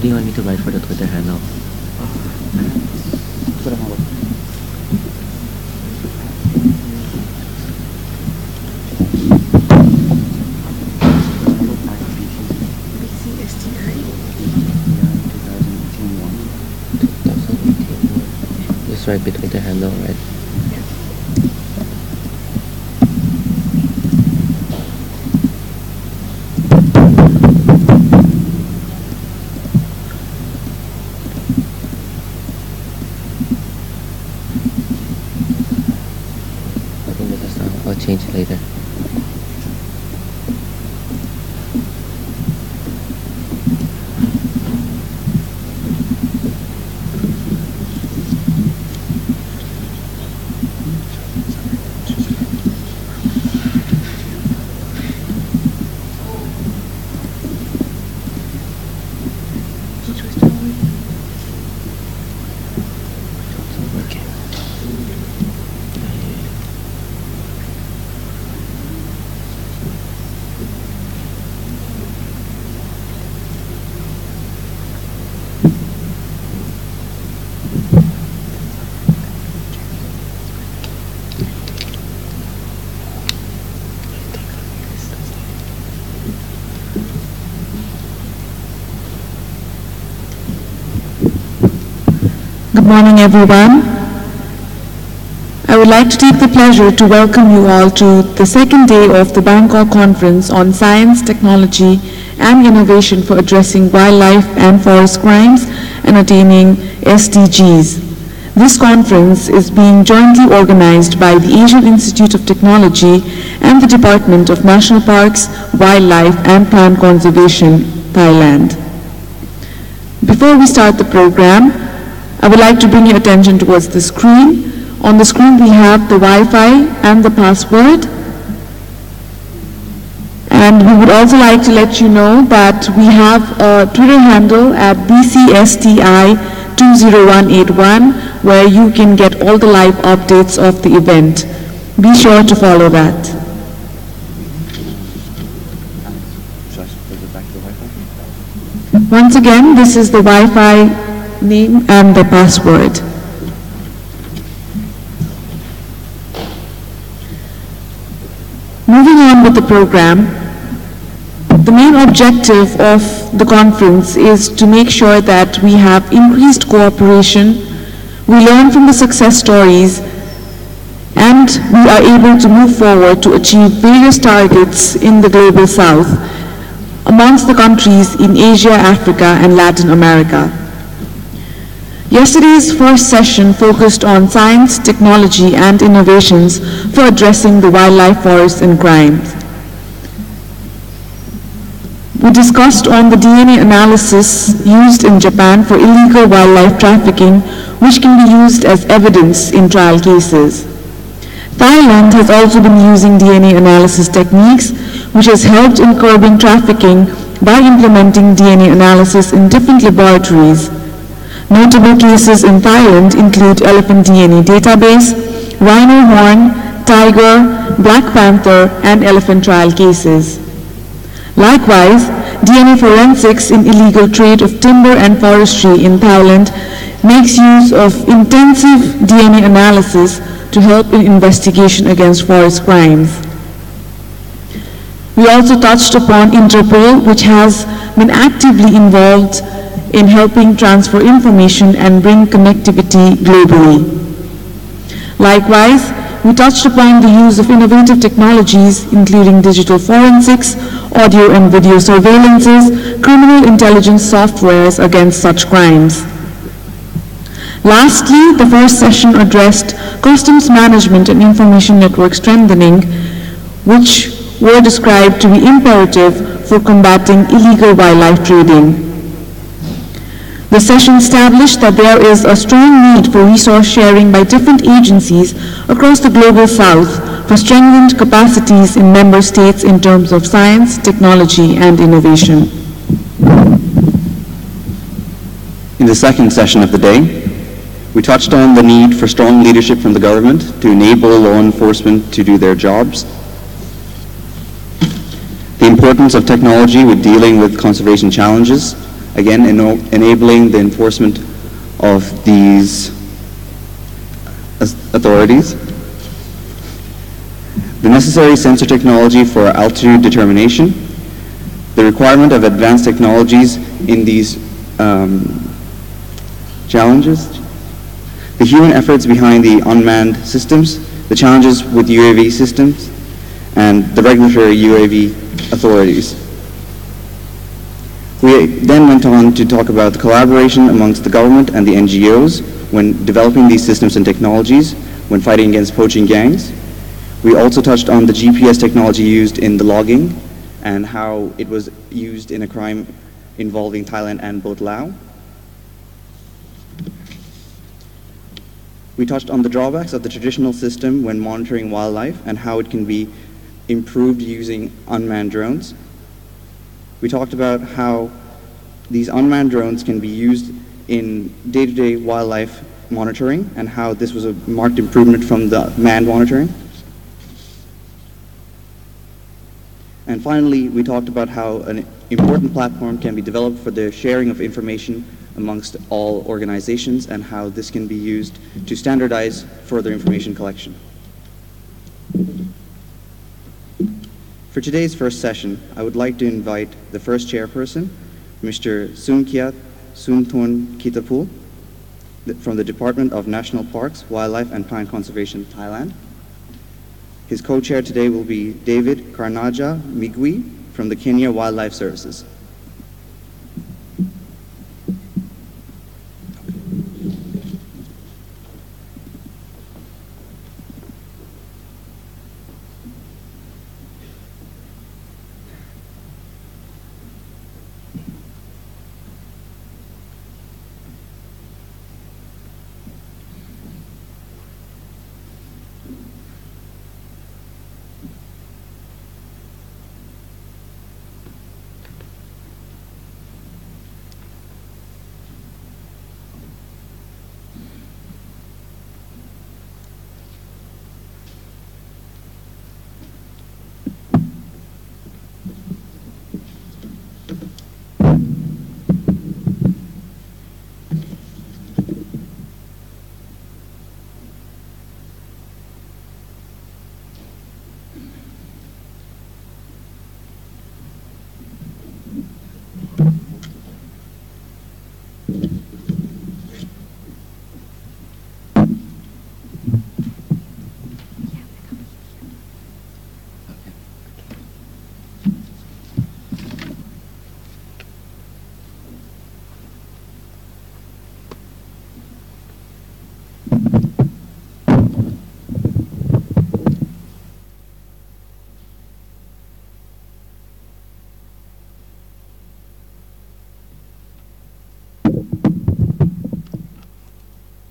do you want me to write for the Twitter handle? Just write the Twitter handle, right? I'll change it later. Good morning, everyone. I would like to take the pleasure to welcome you all to the second day of the Bangkok Conference on Science, Technology, and Innovation for Addressing Wildlife and Forest Crimes and Attaining SDGs. This conference is being jointly organized by the Asian Institute of Technology and the Department of National Parks, Wildlife, and Plant Conservation, Thailand. Before we start the program, I would like to bring your attention towards the screen. On the screen we have the Wi-Fi and the password. And we would also like to let you know that we have a Twitter handle at BCSTI20181 where you can get all the live updates of the event. Be sure to follow that. Once again, this is the Wi-Fi name and the password. Moving on with the program, the main objective of the conference is to make sure that we have increased cooperation, we learn from the success stories, and we are able to move forward to achieve various targets in the global south amongst the countries in Asia, Africa, and Latin America. Yesterday's first session focused on science, technology, and innovations for addressing the wildlife, forests, and crimes. We discussed on the DNA analysis used in Japan for illegal wildlife trafficking, which can be used as evidence in trial cases. Thailand has also been using DNA analysis techniques, which has helped in curbing trafficking by implementing DNA analysis in different laboratories. Notable cases in Thailand include elephant DNA database, rhino horn, tiger, black panther, and elephant trial cases. Likewise, DNA forensics in illegal trade of timber and forestry in Thailand makes use of intensive DNA analysis to help in investigation against forest crimes. We also touched upon Interpol, which has been actively involved in helping transfer information and bring connectivity globally. Likewise, we touched upon the use of innovative technologies, including digital forensics, audio and video surveillances, criminal intelligence softwares against such crimes. Lastly, the first session addressed customs management and information network strengthening, which were described to be imperative for combating illegal wildlife trading. The session established that there is a strong need for resource sharing by different agencies across the global south for strengthened capacities in member states in terms of science, technology, and innovation. In the second session of the day, we touched on the need for strong leadership from the government to enable law enforcement to do their jobs, the importance of technology with dealing with conservation challenges, again, enabling the enforcement of these authorities. The necessary sensor technology for altitude determination, the requirement of advanced technologies in these challenges, the human efforts behind the unmanned systems, the challenges with UAV systems, and the regulatory UAV authorities. We then went on to talk about the collaboration amongst the government and the NGOs when developing these systems and technologies when fighting against poaching gangs. We also touched on the GPS technology used in the logging and how it was used in a crime involving Thailand and both Laos. We touched on the drawbacks of the traditional system when monitoring wildlife and how it can be improved using unmanned drones. We talked about how these unmanned drones can be used in day-to-day wildlife monitoring and how this was a marked improvement from the manned monitoring. And finally, we talked about how an important platform can be developed for the sharing of information amongst all organizations and how this can be used to standardize further information collection. For today's first session, I would like to invite the first chairperson, Mr. Sumkiat Sunthorn Kitapul, from the Department of National Parks, Wildlife and Plant Conservation, Thailand. His co-chair today will be David Karnaja Migwi from the Kenya Wildlife Services.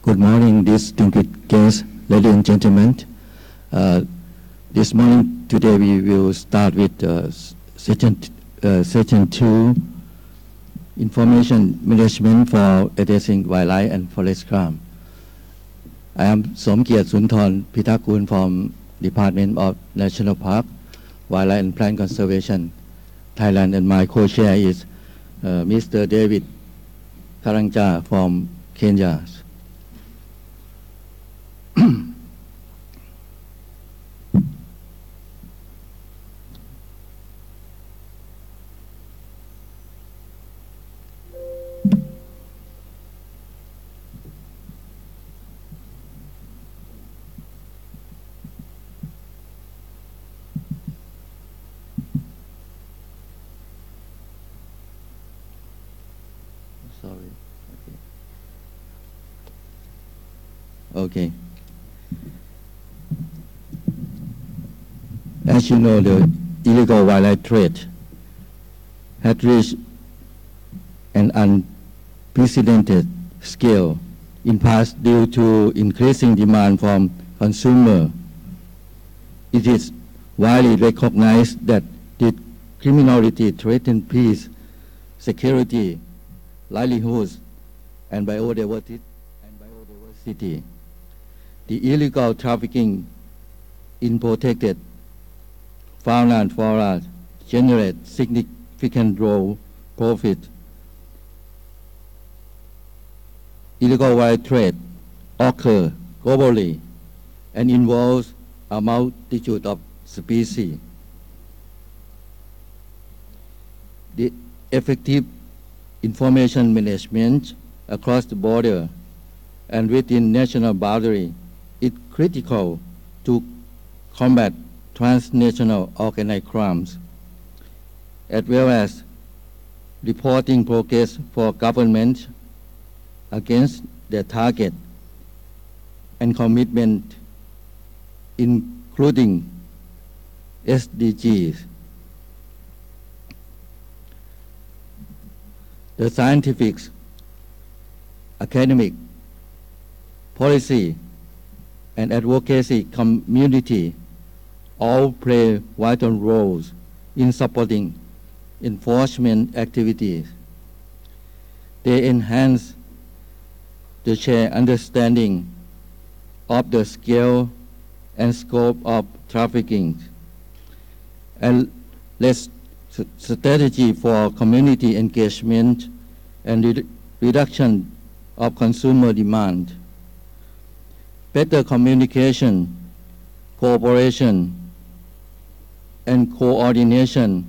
Good morning, distinguished guests, ladies and gentlemen. This morning, today we will start with section 2, information management for addressing wildlife and forest crime. I am Somkiat Sunthorn Pitakul from Department of National Park, Wildlife and Plant Conservation, Thailand, and my co-chair is Mr. David Karanja from Kenya. Sorry. Okay. As you know, the illegal wildlife trade had reached an unprecedented scale in past due to increasing demand from consumers. It is widely recognized that the criminality threatens peace, security, livelihoods, and biodiversity. The illegal trafficking in protected fauna and flora generates significant raw profit illegal wildlife trade occur globally and involves a multitude of species. The effective information management across the border and within national boundary is critical to combat transnational organized crimes, as well as reporting progress for government against their target and commitment, including SDGs. The scientific, academic, policy, and advocacy community all play vital roles in supporting enforcement activities. They enhance the shared understanding of the scale and scope of trafficking and less strategy for community engagement and reduction of consumer demand. Better communication, cooperation, and coordination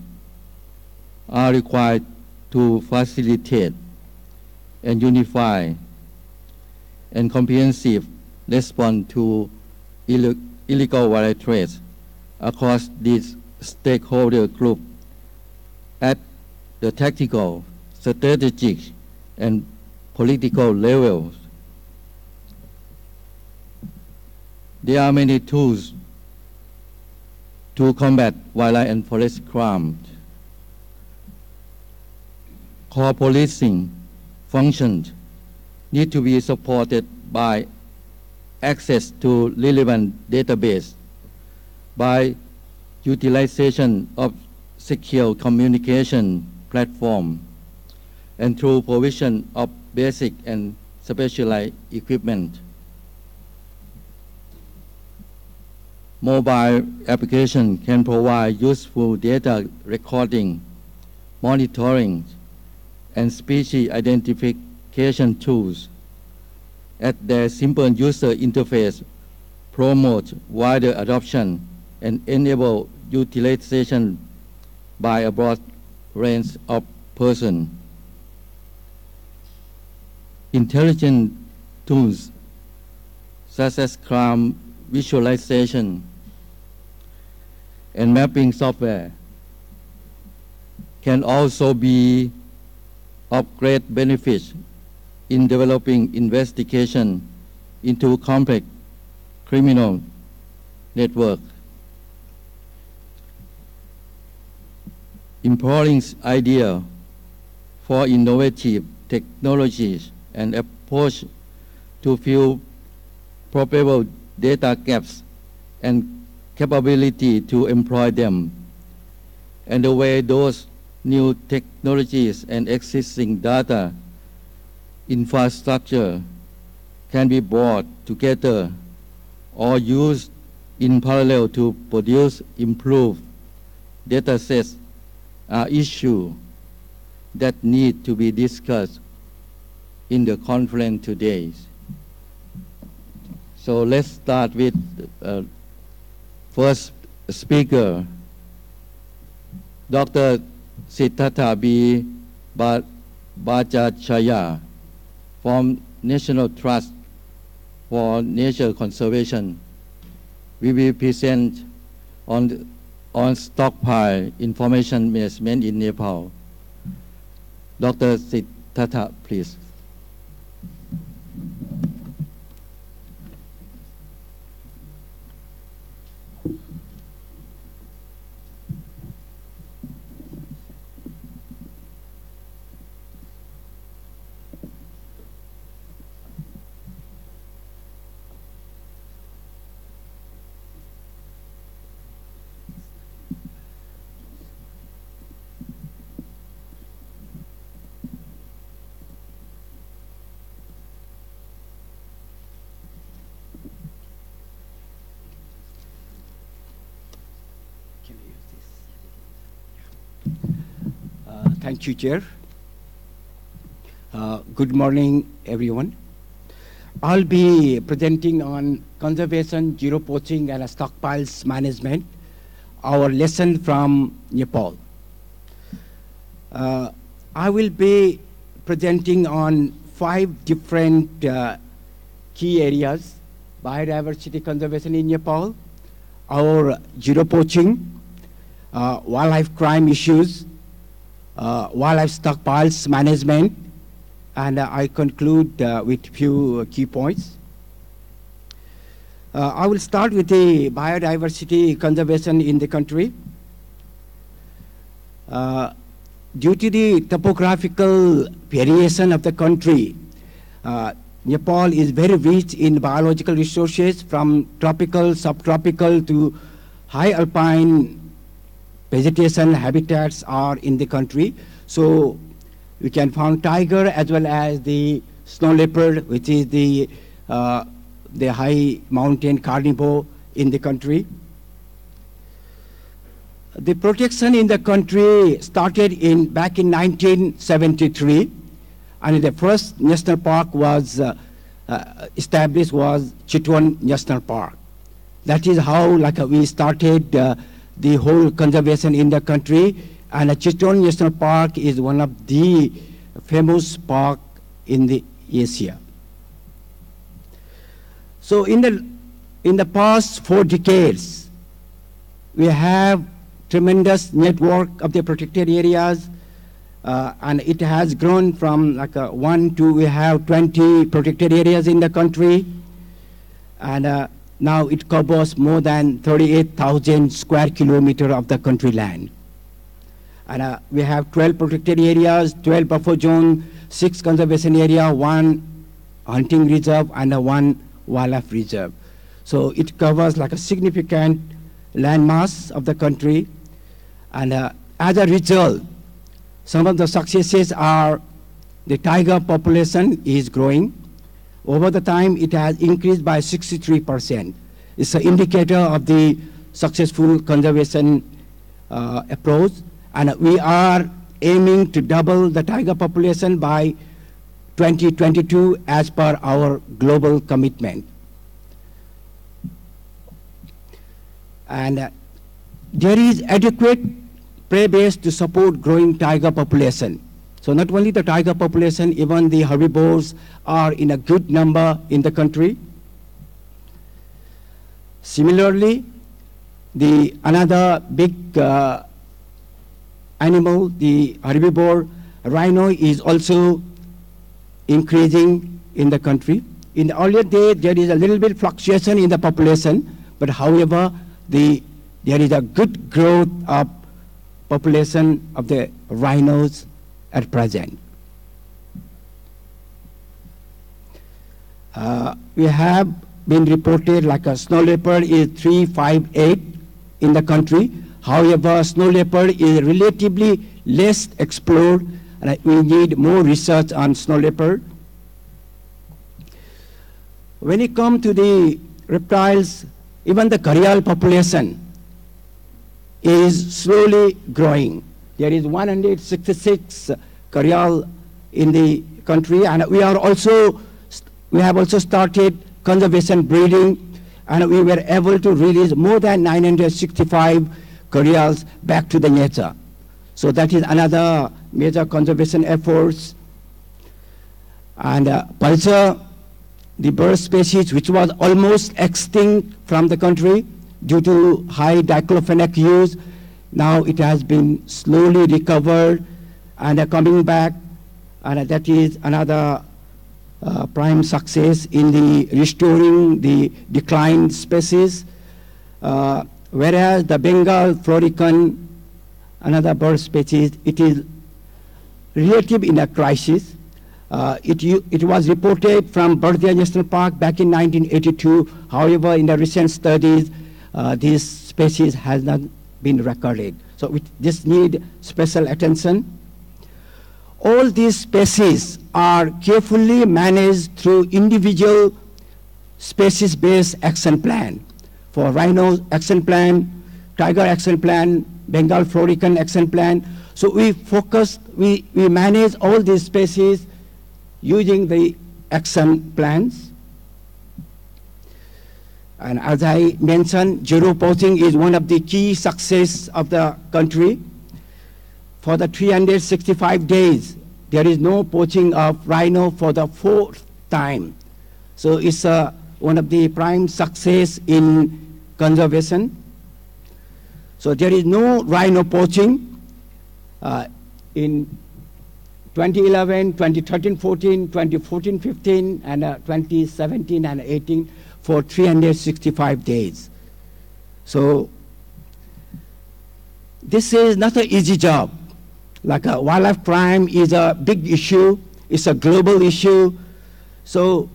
are required to facilitate and unify and comprehensive response to illegal wildlife trade across these stakeholder groups at the tactical, strategic, and political levels. There are many tools to combat wildlife and forest crime. Core policing functions need to be supported by access to relevant database, by utilization of secure communication platform, and through provision of basic and specialized equipment. Mobile application can provide useful data recording, monitoring, and species identification tools. At their simple user interface, promote wider adoption and enable utilization by a broad range of persons. Intelligent tools such as crime visualization and mapping software can also be of great benefit in developing investigation into complex criminal network. Employing idea for innovative technologies and approach to fill probable data gaps and capability to employ them, and the way those new technologies and existing data infrastructure can be brought together or used in parallel to produce improved data sets are issues that need to be discussed in the conference today. So let's start with first speaker, Dr. Siddhartha B. Bajachaya from National Trust for Nature Conservation. We will present on stockpile information management in Nepal. Dr. Siddhartha, please. Thank you, Chair. Good morning, everyone. I'll be presenting on conservation, zero poaching, and stockpiles management, our lesson from Nepal. I will be presenting on 5 different key areas: biodiversity conservation in Nepal, our zero poaching, wildlife crime issues, wildlife stockpiles management, and I conclude with few key points. I will start with the biodiversity conservation in the country. Due to the topographical variation of the country, Nepal is very rich in biological resources, from tropical, subtropical to high alpine vegetation habitats are in the country. So we can find tiger as well as the snow leopard, which is the high mountain carnivore in the country. The protection in the country started back in 1973, and the first national park was established was Chitwan National Park. That is how we started the whole conservation in the country, and Chitwan National Park is one of the famous park in the Asia. So in the past 4 decades, we have tremendous network of the protected areas, and it has grown from 1 to we have 20 protected areas in the country, and now it covers more than 38,000 square kilometers of the country land. And we have 12 protected areas, 12 buffer zone, 6 conservation area, 1 hunting reserve, and 1 wildlife reserve. So it covers a significant landmass of the country. And as a result, some of the successes are the tiger population is growing. Over the time, it has increased by 63%. It's an indicator of the successful conservation approach. And we are aiming to double the tiger population by 2022 as per our global commitment. And there is adequate prey base to support growing tiger population. So not only the tiger population, even the herbivores are in a good number in the country. Similarly, another big animal, the herbivore rhino, is also increasing in the country. In the earlier days, there is a little bit fluctuation in the population, but however, there is a good growth of population of the rhinos at present. We have been reported a snow leopard is 358 in the country. However, snow leopard is relatively less explored, and we need more research on snow leopard. When it comes to the reptiles, even the gharial population is slowly growing. There is 166 gharial in the country, and we have also started conservation breeding, and we were able to release more than 965 gharials back to the nature. So that is another major conservation efforts. And vulture, the bird species which was almost extinct from the country due to high diclofenac use, now it has been slowly recovered and coming back, and that is another prime success in the restoring the declined species. Whereas the Bengal florican, another bird species, it is relative in a crisis. It was reported from Bardia National Park back in 1982. However, in the recent studies, this species has not been recorded. So we just need special attention. All these species are carefully managed through individual species-based action plan. For rhino action plan, tiger action plan, Bengal florican action plan. So we manage all these species using the action plans. And as I mentioned, zero poaching is one of the key success of the country. For the 365 days, there is no poaching of rhino for the 4th time. So it's one of the prime success in conservation. So there is no rhino poaching in 2011, 2013-14, 2014-15, and 2017 and 18 for 365 days. So this is not an easy job. Like wildlife crime is a big issue. It's a global issue. So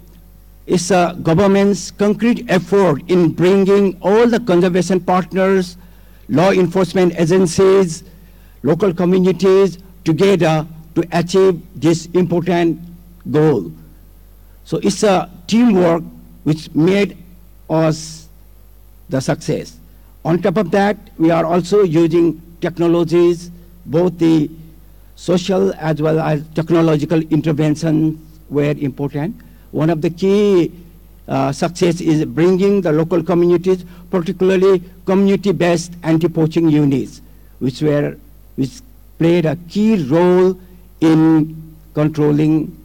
it's a government's concrete effort in bringing all the conservation partners, law enforcement agencies, local communities together to achieve this important goal. So it's a teamwork which made us the success. On top of that, we are also using technologies, both the social as well as technological interventions were important. One of the key success is bringing the local communities, particularly community-based anti-poaching units, which played a key role in controlling,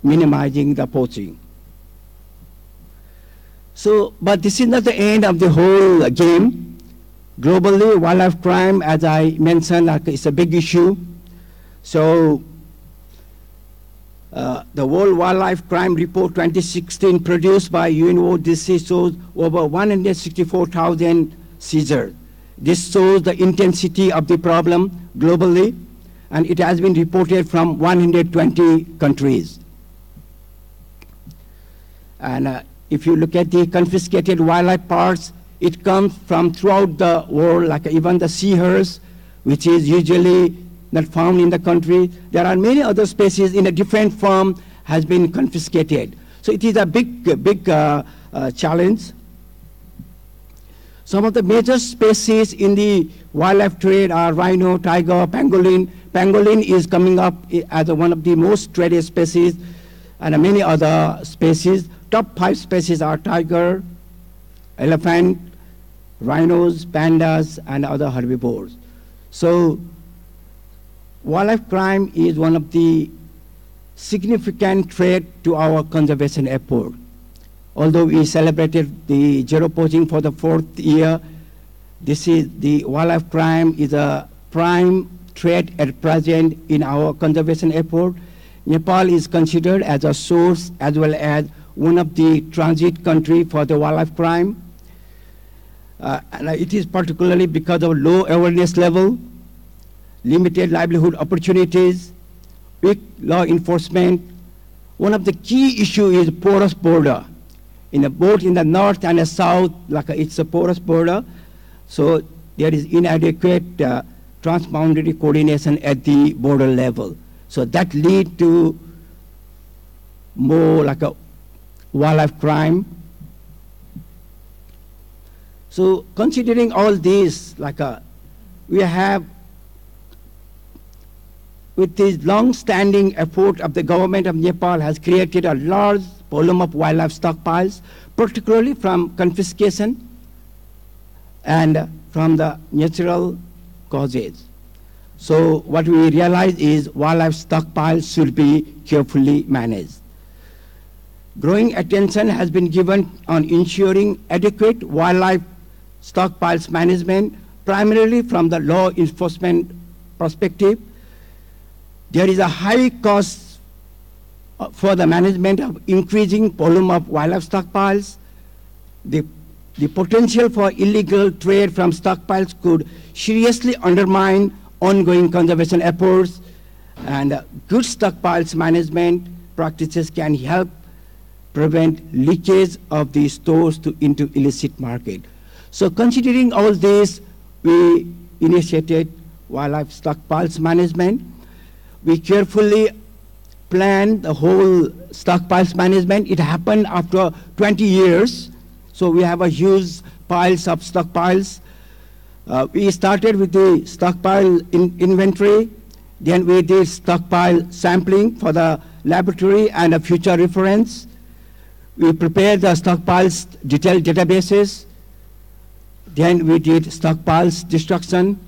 minimizing the poaching. So, but this is not the end of the whole game. Globally, wildlife crime, as I mentioned, is a big issue. So, the World Wildlife Crime Report 2016 produced by UNODC shows over 164,000 seizures. This shows the intensity of the problem globally, and it has been reported from 120 countries. And if you look at the confiscated wildlife parts, it comes from throughout the world, like even the sea horse, which is usually not found in the country. There are many other species in a different form has been confiscated. So it is a big challenge. Some of the major species in the wildlife trade are rhino, tiger, pangolin. Pangolin is coming up as one of the most traded species, and many other species. Top 5 species are tiger, elephant, rhinos, pandas, and other herbivores. So wildlife crime is one of the significant threat to our conservation effort. Although we celebrated the zero poaching for the 4th year, the wildlife crime is a prime threat at present in our conservation effort. Nepal is considered as a source as well as one of the transit country for the wildlife crime. And it is particularly because of low awareness level, limited livelihood opportunities, weak law enforcement. One of the key issues is porous border. Both in the north and the south, like it's a porous border, so there is inadequate transboundary coordination at the border level. So that leads to more like a wildlife crime. So considering all this, we have, with this long-standing effort of the government of Nepal, has created a large volume of wildlife stockpiles, particularly from confiscation and from the natural causes. So what we realize is wildlife stockpiles should be carefully managed. Growing attention has been given on ensuring adequate wildlife stockpiles management, primarily from the law enforcement perspective. There is a high cost for the management of increasing volume of wildlife stockpiles. The potential for illegal trade from stockpiles could seriously undermine ongoing conservation efforts, and good stockpiles management practices can help prevent leakage of the stores into illicit market. So considering all this, we initiated wildlife stockpiles management. We carefully planned the whole stockpiles management. It happened after 20 years. So we have a huge piles of stockpiles. We started with the stockpile inventory. Then we did stockpile sampling for the laboratory and a future reference. We prepared the stockpiles detailed databases. Then we did stockpiles destruction,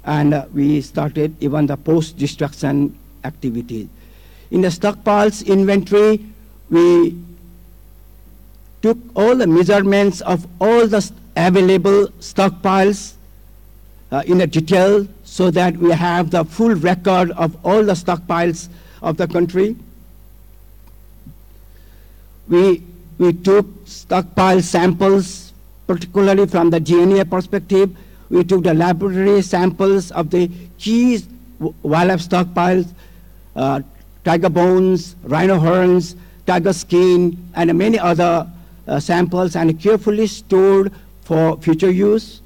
and we started even the post-destruction activities. In the stockpiles inventory, we took all the measurements of all the available stockpiles in a detail so that we have the full record of all the stockpiles of the country. We took stockpile samples, particularly from the DNA perspective. We took the laboratory samples of the key wildlife stockpiles, tiger bones, rhino horns, tiger skin, and many other samples, and carefully stored for future use.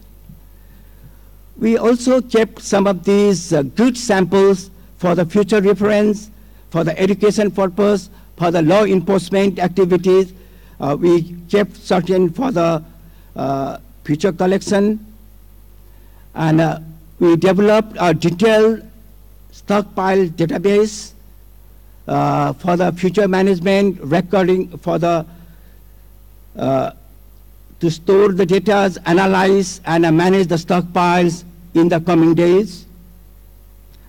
We also kept some of these good samples for the future reference, for the education purpose, for the law enforcement activities. We kept certain for the future collection, and we developed a detailed stockpile database for the future management, recording for the to store the data, analyze, and manage the stockpiles in the coming days.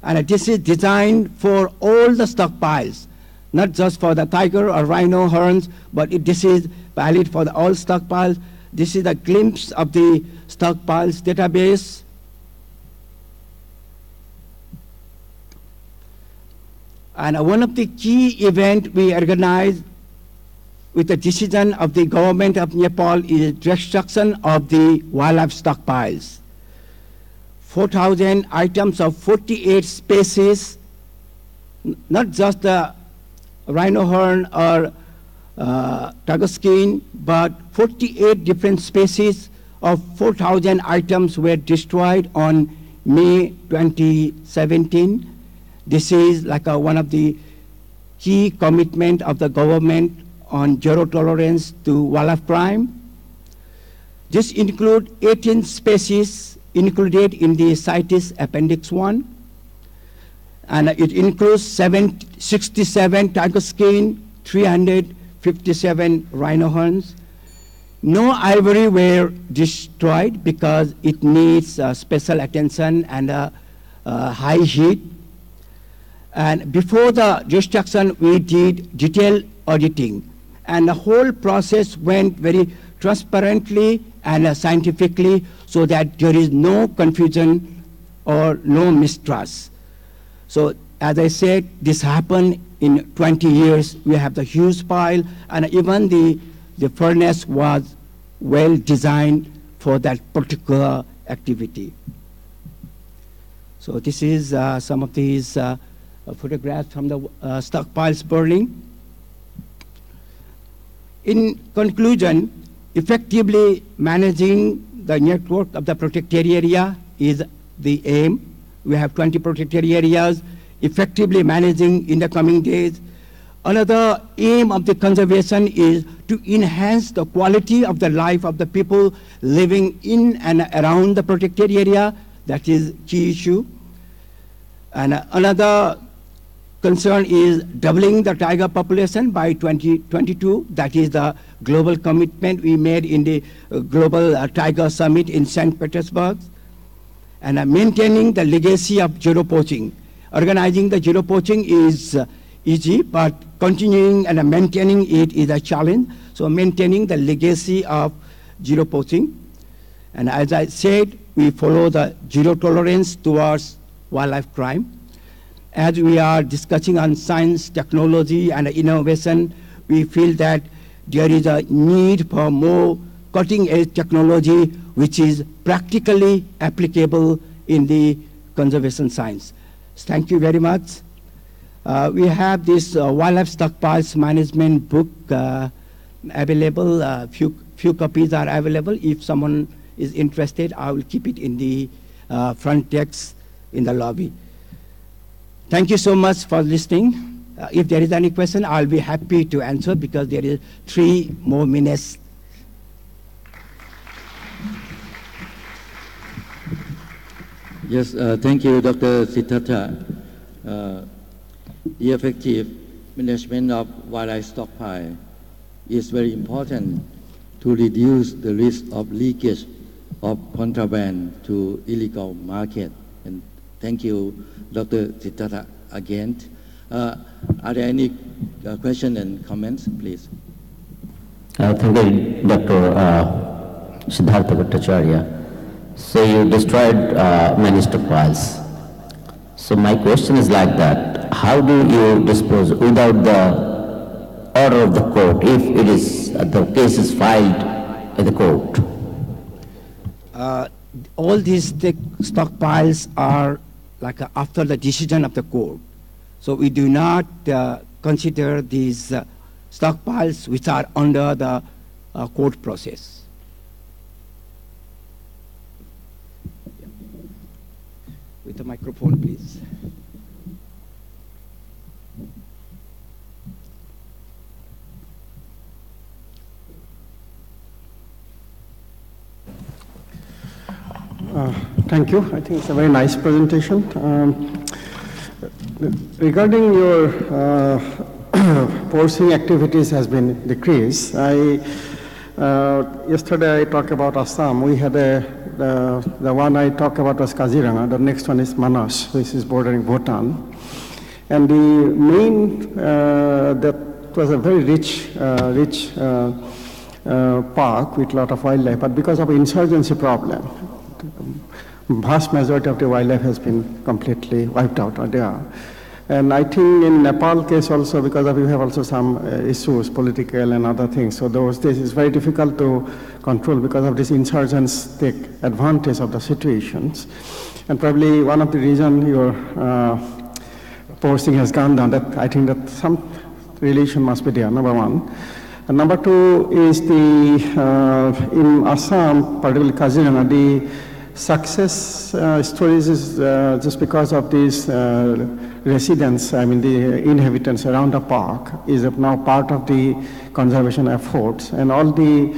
And this is designed for all the stockpiles, not just for the tiger or rhino horns, but this is valid for all stockpiles. This is a glimpse of the stockpiles database. And one of the key events we organized with the decision of the government of Nepal is destruction of the wildlife stockpiles. 4,000 items of 48 species, not just the rhino horn or tiger skin, but 48 different species of 4,000 items were destroyed on May 2017. This is like one of the key commitment of the government on zero tolerance to wildlife crime. This includes 18 species included in the CITES Appendix 1, and it includes 67 tiger skin, 357 rhino horns. No ivory were destroyed because it needs special attention and high heat. And before the destruction, we did detailed auditing, and the whole process went very transparently and scientifically so that there is no confusion or no mistrust. So as I said, this happened in 20 years. We have the huge pile, and even the furnace was well designed for that particular activity. So this is some of these photographs from the stockpiles burning. In conclusion, effectively managing the network of the protected area is the aim. We have 20 protected areas, effectively managing in the coming days. Another aim of the conservation is to enhance the quality of the life of the people living in and around the protected area. That is key issue. And another concern is doubling the tiger population by 2022. That is the global commitment we made in the Global Tiger Summit in St. Petersburg. And maintaining the legacy of zero poaching. Organizing the zero poaching is easy, but continuing and maintaining it is a challenge. So maintaining the legacy of zero poaching. And as I said, we follow the zero tolerance towards wildlife crime. As we are discussing on science, technology, and innovation, we feel that there is a need for more cutting-edge technology which is practically applicable in the conservation science. Thank you very much. We have this wildlife stockpiles management book available. Few copies are available. If someone is interested, I will keep it in the front desk in the lobby. Thank you so much for listening. If there is any question, I'll be happy to answer because there is 3 more minutes. Yes, thank you, Dr. Siddhartha. The effective management of wildlife stockpile is very important to reduce the risk of leakage of contraband to illegal market. And thank you, Dr. Siddhartha, again. Are there any questions and comments, please? Thank you, Dr. Siddhartha Bhattacharya. So you destroyed many stockpiles. So my question is like that: how do you dispose without the order of the court if it is the case is filed in the court? All these stockpiles are like after the decision of the court. So we do not consider these stockpiles which are under the court process. With the microphone, please. Thank you. I think it's a very nice presentation. Regarding your forcing activities has been decreased. Yesterday I talked about Assam. We had the one I talked about was Kaziranga. The next one is Manas, which is bordering Bhutan. And the main, that was a very rich park with a lot of wildlife, but because of insurgency problem, vast majority of the wildlife has been completely wiped out there. And I think in Nepal case also, because of you have also some issues, political and other things. So those days it's very difficult to control because of these insurgents take advantage of the situations. And probably one of the reasons your posting has gone down, that I think that some relation must be there, number one. And number two is the, in Assam, particularly Kaziranga, the success stories is just because of these residents, I mean the inhabitants around the park is now part of the conservation efforts. And all the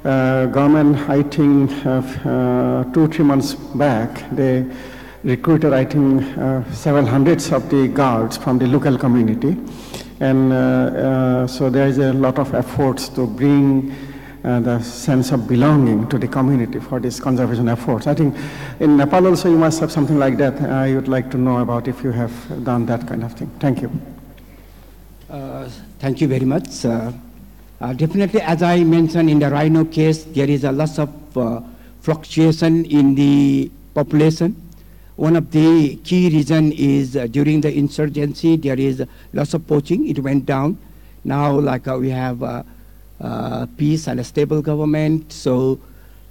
government, I think 2-3 months back, they recruited, I think, several hundreds of the guards from the local community. And so there is a lot of efforts to bring the sense of belonging to the community for this conservation efforts. I think in Nepal also you must have something like that. I would like to know about if you have done that kind of thing. Thank you. Thank you very much. Definitely, as I mentioned in the rhino case, there is a lot of fluctuation in the population. One of the key reasons is during the insurgency, there is lots of poaching. It went down. Now, like we have peace and a stable government, so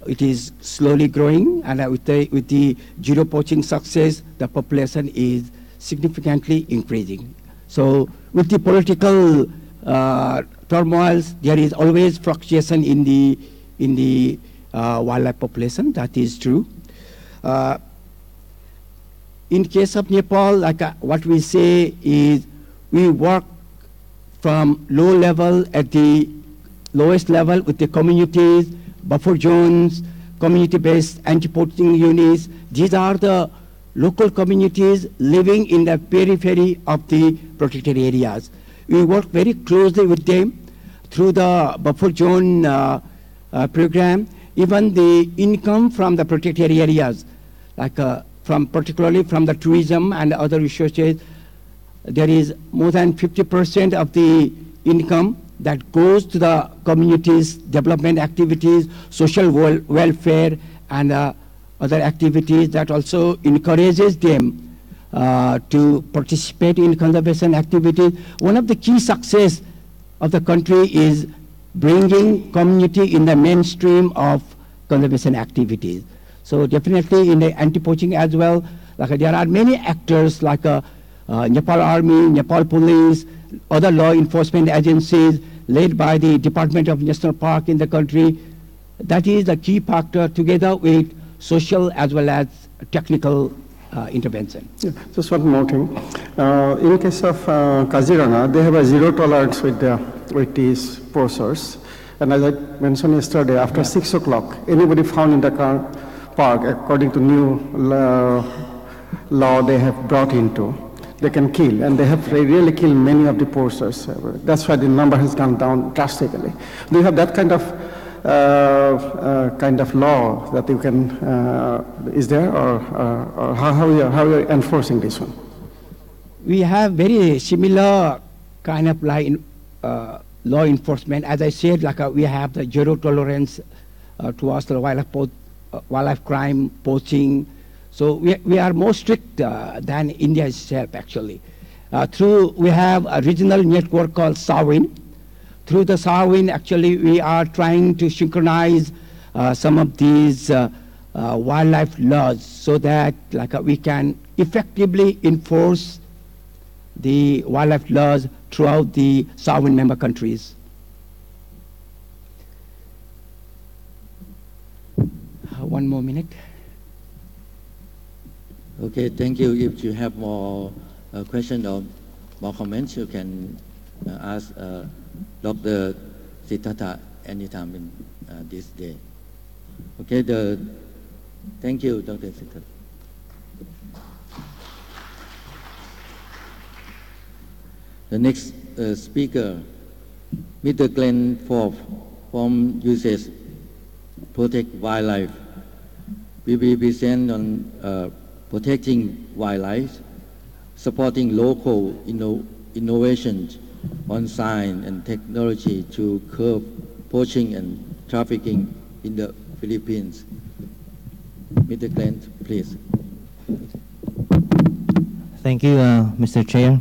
it is slowly growing. And with the zero poaching success, the population is significantly increasing. So with the political turmoils, there is always fluctuation in the wildlife population. That is true. In case of Nepal, like what we say is we work from low level at the lowest level with the communities, buffer zones, community-based anti-poaching units. These are the local communities living in the periphery of the protected areas. We work very closely with them through the buffer zone program. Even the income from the protected areas, like particularly from the tourism and other resources, there is more than 50% of the income that goes to the community's development activities, social welfare, and other activities that also encourages them to participate in conservation activities. One of the key success of the country is bringing community in the mainstream of conservation activities. So definitely in the anti-poaching as well, like there are many actors like Nepal Army, Nepal Police, other law enforcement agencies led by the Department of National Park in the country. That is the key factor together with social as well as technical intervention. Yeah, just one more thing. In case of Kaziranga, they have a zero tolerance with these poachers. And as I mentioned yesterday, after 6 o'clock, anybody found in the park, according to new law they have brought into, they can kill, and they have really killed many of the poachers. That's why the number has gone down drastically. Do you have that kind of law that you can, is there, or how are you enforcing this one? We have very similar kind of like law enforcement. As I said, like we have the zero tolerance towards the wildlife crime, poaching. So we are more strict than India itself, actually. We have a regional network called SAWIN. Through the SAWIN, actually, we are trying to synchronize some of these wildlife laws so that we can effectively enforce the wildlife laws throughout the SAWIN member countries. One more minute. Okay, thank you. If you have more questions or more comments, you can ask Dr. Siddhartha anytime in this day. Okay, thank you, Dr. Siddhartha. The next speaker, Mr. Glenn Forbes from USAID Protect Wildlife. We will present on protecting wildlife, supporting local innovation on science and technology to curb poaching and trafficking in the Philippines. Mr. Glenn, please. Thank you, Mr. Chair.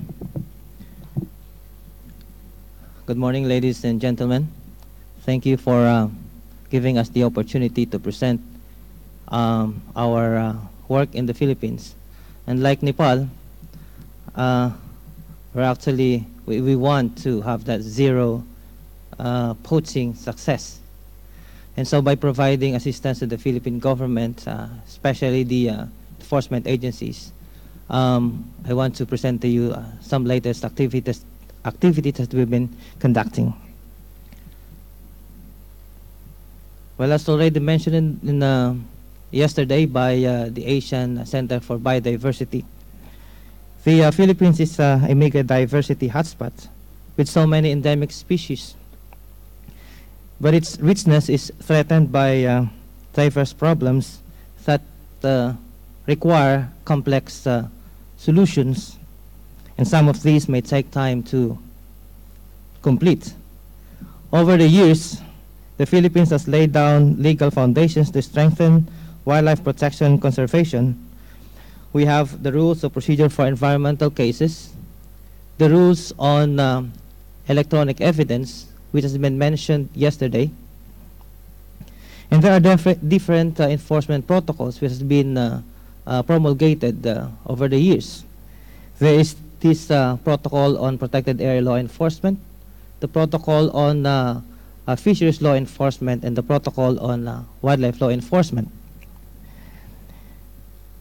Good morning, ladies and gentlemen. Thank you for giving us the opportunity to present our work in the Philippines. And like Nepal, we want to have that zero poaching success. And so by providing assistance to the Philippine government, especially the enforcement agencies, I want to present to you some latest activities that we've been conducting. Well, as already mentioned yesterday by the Asian Center for Biodiversity, the Philippines is a mega diversity hotspot with so many endemic species. But its richness is threatened by diverse problems that require complex solutions, and some of these may take time to complete. Over the years, the Philippines has laid down legal foundations to strengthen wildlife protection and conservation. We have the rules of procedure for environmental cases, the rules on electronic evidence, which has been mentioned yesterday, and there are different enforcement protocols which has been promulgated over the years. There is this protocol on protected area law enforcement, the protocol on fisheries law enforcement, and the protocol on wildlife law enforcement.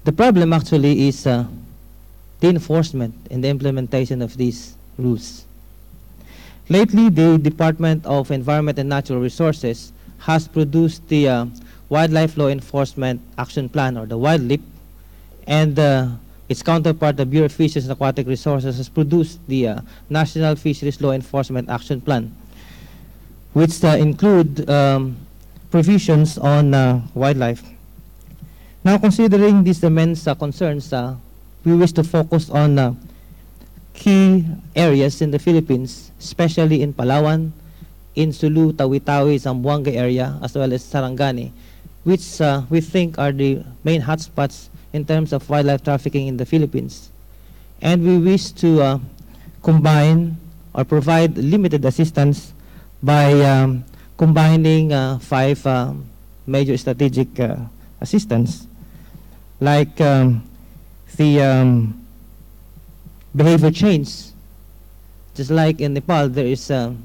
The problem actually is the enforcement and the implementation of these rules. Lately, the Department of Environment and Natural Resources has produced the Wildlife Law Enforcement Action Plan, or the WildLIP, and its counterpart, the Bureau of Fisheries and Aquatic Resources, has produced the National Fisheries Law Enforcement Action Plan, which include provisions on wildlife. Now, considering these immense concerns, we wish to focus on key areas in the Philippines, especially in Palawan, in Sulu, Tawi-Tawi, Zamboanga area, as well as Sarangani, which we think are the main hotspots in terms of wildlife trafficking in the Philippines. And we wish to combine or provide limited assistance by combining 5 major strategic assistance, like the behavior change. Just like in Nepal, there is a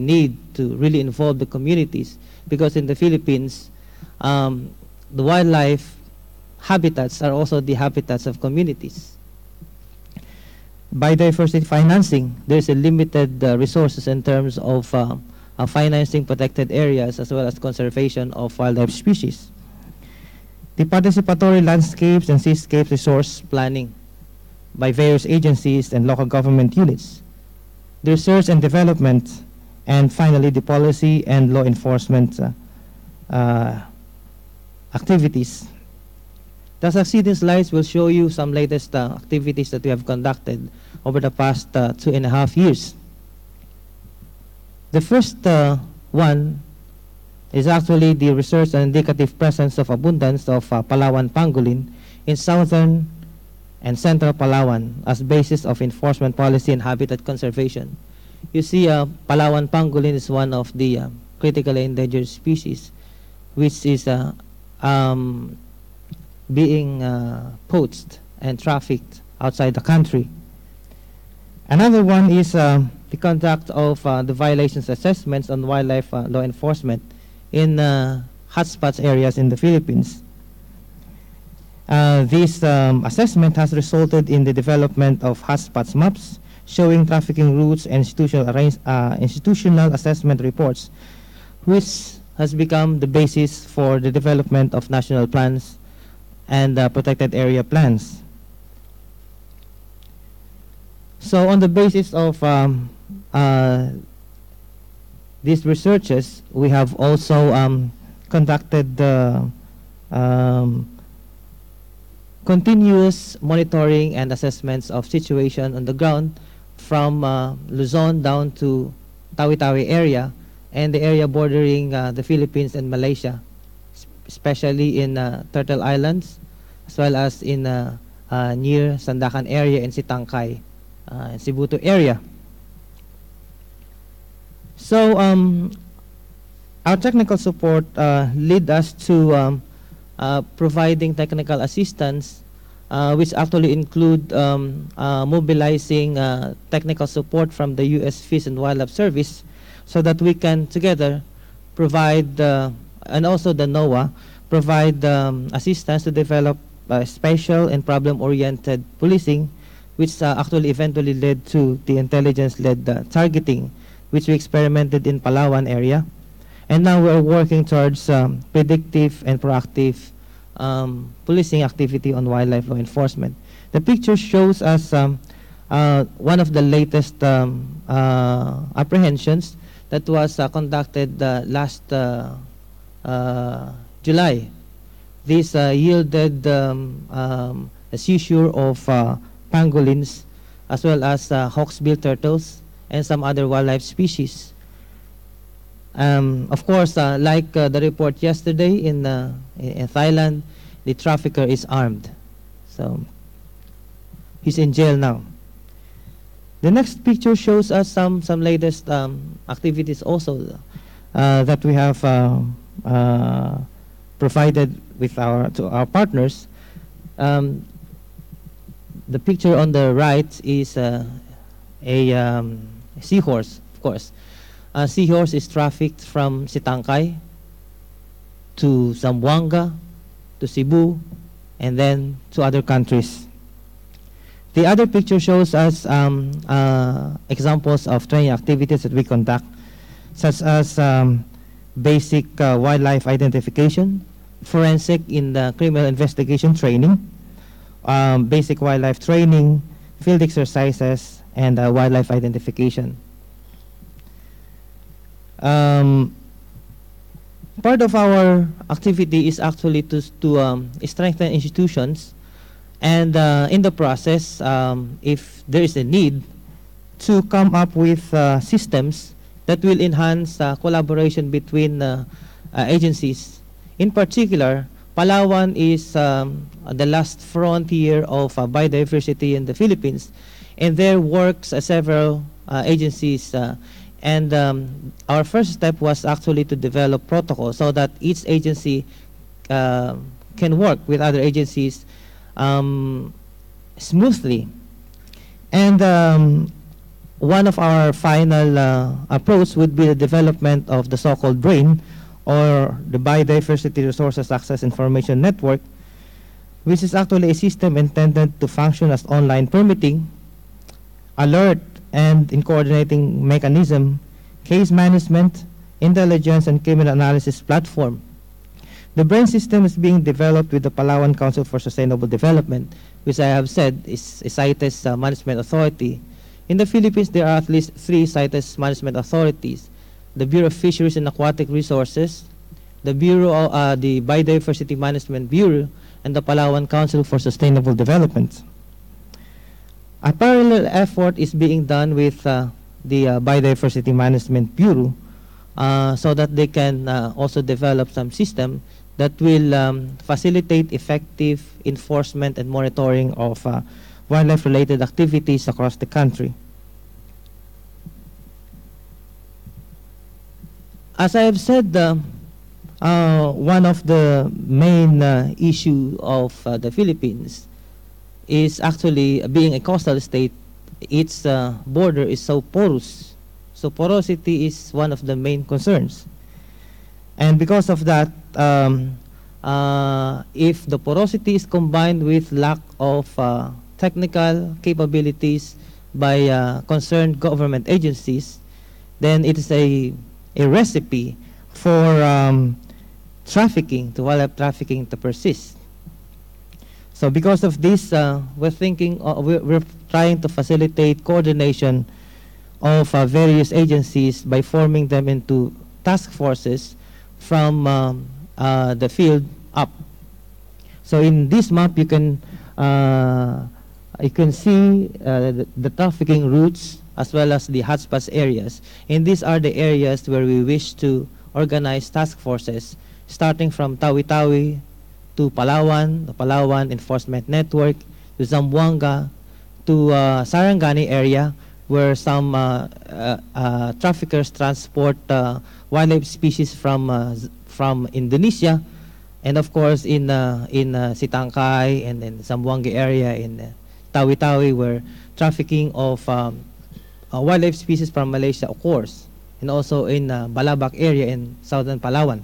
need to really involve the communities, because in the Philippines, the wildlife habitats are also the habitats of communities. Biodiversity financing, there's a limited resources in terms of financing protected areas as well as conservation of wildlife species. The participatory landscapes and seascapes resource planning. by various agencies and local government units, the research and development, and finally the policy and law enforcement activities. The succeeding slides will show you some latest activities that we have conducted over the past 2.5 years. The first one is actually the research and indicative presence of abundance of Palawan pangolin in southern and central Palawan as basis of enforcement policy and habitat conservation. You see, Palawan pangolin is one of the critically endangered species, which is being poached and trafficked outside the country. Another one is the conduct of the violations assessments on wildlife law enforcement in hotspots areas in the Philippines. This assessment has resulted in the development of hotspots maps showing trafficking routes and institutional assessment reports, which has become the basis for the development of national plans and protected area plans. So on the basis of these researches, we have also conducted continuous monitoring and assessments of situation on the ground from Luzon down to Tawi-Tawi area and the area bordering the Philippines and Malaysia, especially in Turtle Islands, as well as in near Sandakan area in Sitangkay, Sibuto area. So our technical support lead us to providing technical assistance, which actually include mobilizing technical support from the U.S. Fish and Wildlife Service, so that we can together provide, and also the NOAA, provide assistance to develop special and problem-oriented policing, which actually eventually led to the intelligence-led targeting, which we experimented in Palawan area. And now we're working towards predictive and proactive policing activity on wildlife law enforcement. The picture shows us one of the latest apprehensions that was conducted last July. This yielded a seizure of pangolins, as well as hawksbill turtles and some other wildlife species. Of course, like the report yesterday in Thailand, the trafficker is armed. So he's in jail now. The next picture shows us some latest activities also that we have provided with to our partners. The picture on the right is a seahorse, of course. A seahorse is trafficked from Sitangkay to Zamboanga, to Cebu, and then to other countries. The other picture shows us examples of training activities that we conduct, such as basic wildlife identification, forensic in the criminal investigation training, basic wildlife training, field exercises, and wildlife identification. Part of our activity is actually to strengthen institutions, and in the process, if there is a need, to come up with systems that will enhance collaboration between agencies. In particular, Palawan is the last frontier of biodiversity in the Philippines, and there works several agencies. And our first step was actually to develop protocols so that each agency can work with other agencies smoothly. And one of our final approach would be the development of the so-called BRAIN, or the Biodiversity Resources Access Information Network, which is actually a system intended to function as online permitting, alert, and in coordinating mechanism, case management, intelligence, and criminal analysis platform. The brain system is being developed with the Palawan Council for Sustainable Development, which I have said is a CITES management authority. In the Philippines, there are at least 3 CITES management authorities: the Bureau of Fisheries and Aquatic Resources, the the Biodiversity Management Bureau, and the Palawan Council for Sustainable Development. A parallel effort is being done with the Biodiversity Management Bureau so that they can also develop some system that will facilitate effective enforcement and monitoring of wildlife-related activities across the country. As I have said, one of the main issue of the Philippines is actually being a coastal state. Its border is so porous. So porosity is one of the main concerns. And because of that, if the porosity is combined with lack of technical capabilities by concerned government agencies, then it is a recipe for wildlife trafficking to persist. So because of this, we're trying to facilitate coordination of various agencies by forming them into task forces from the field up. So in this map, you can see the trafficking routes as well as the hotspots areas. And these are the areas where we wish to organize task forces, starting from Tawi-Tawi to Palawan, the Palawan Enforcement Network, to Zamboanga, to Sarangani area, where some traffickers transport wildlife species from Indonesia, and of course in Sitangkay and then Zamboanga area in Tawi-Tawi, where trafficking of wildlife species from Malaysia occurs, and also in Balabac area in southern Palawan.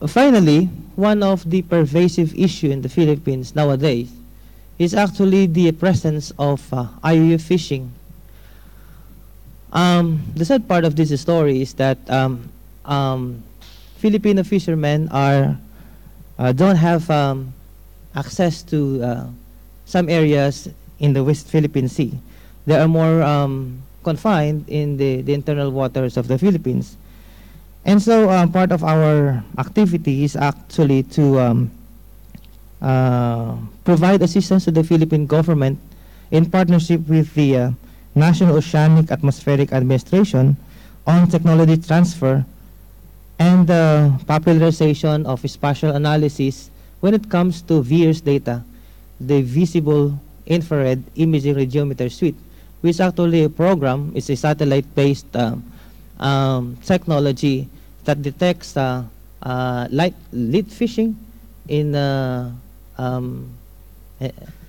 Finally, one of the pervasive issues in the Philippines nowadays is actually the presence of IUU fishing. The sad part of this story is that Filipino fishermen don't have access to some areas in the West Philippine Sea. They are more confined in the internal waters of the Philippines. And so part of our activity is actually to provide assistance to the Philippine government in partnership with the National Oceanic Atmospheric Administration on technology transfer and the popularization of spatial analysis when it comes to VIIRS data, the Visible Infrared Imaging Radiometer Suite, which is actually a program. It's a satellite-based technology that detects lead fishing in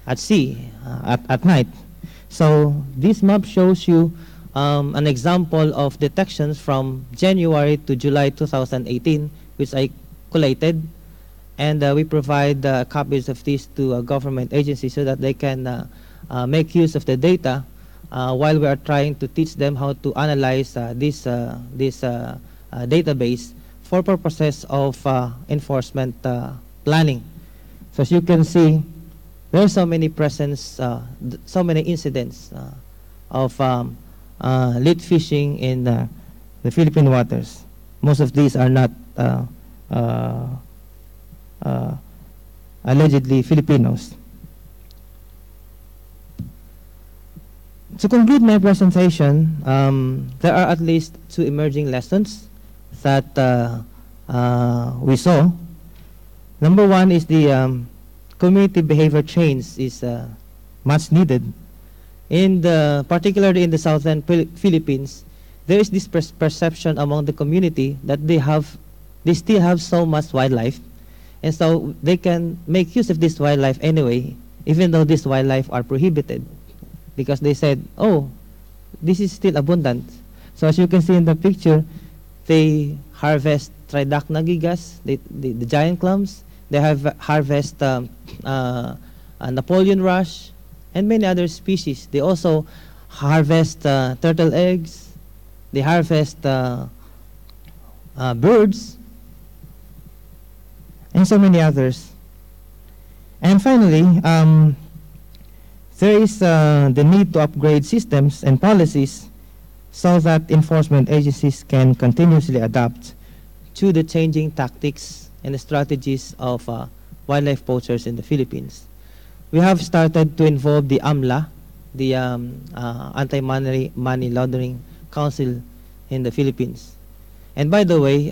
at sea at night. So this map shows you an example of detections from January to July 2018, which I collated, and we provide copies of these to government agencies so that they can make use of the data while we are trying to teach them how to analyze this database for purposes of enforcement planning. So as you can see, there are so many so many incidents of lead fishing in the Philippine waters. Most of these are not allegedly Filipinos. To conclude my presentation, there are at least 2 emerging lessons that we saw. Number one is the community behavior change is much needed. Particularly in the southern Philippines, there is this perception among the community that they still have so much wildlife, and so they can make use of this wildlife anyway, even though this wildlife are prohibited, because they said, oh, this is still abundant. So as you can see in the picture, they harvest Tridacna gigas, the giant clams. They have harvest Napoleon rush and many other species. They also harvest turtle eggs, They harvest birds, and so many others. And finally, there is the need to upgrade systems and policies so that enforcement agencies can continuously adapt to the changing tactics and the strategies of wildlife poachers in the Philippines. We have started to involve the AMLA, the Anti-Money Laundering Council in the Philippines. And by the way,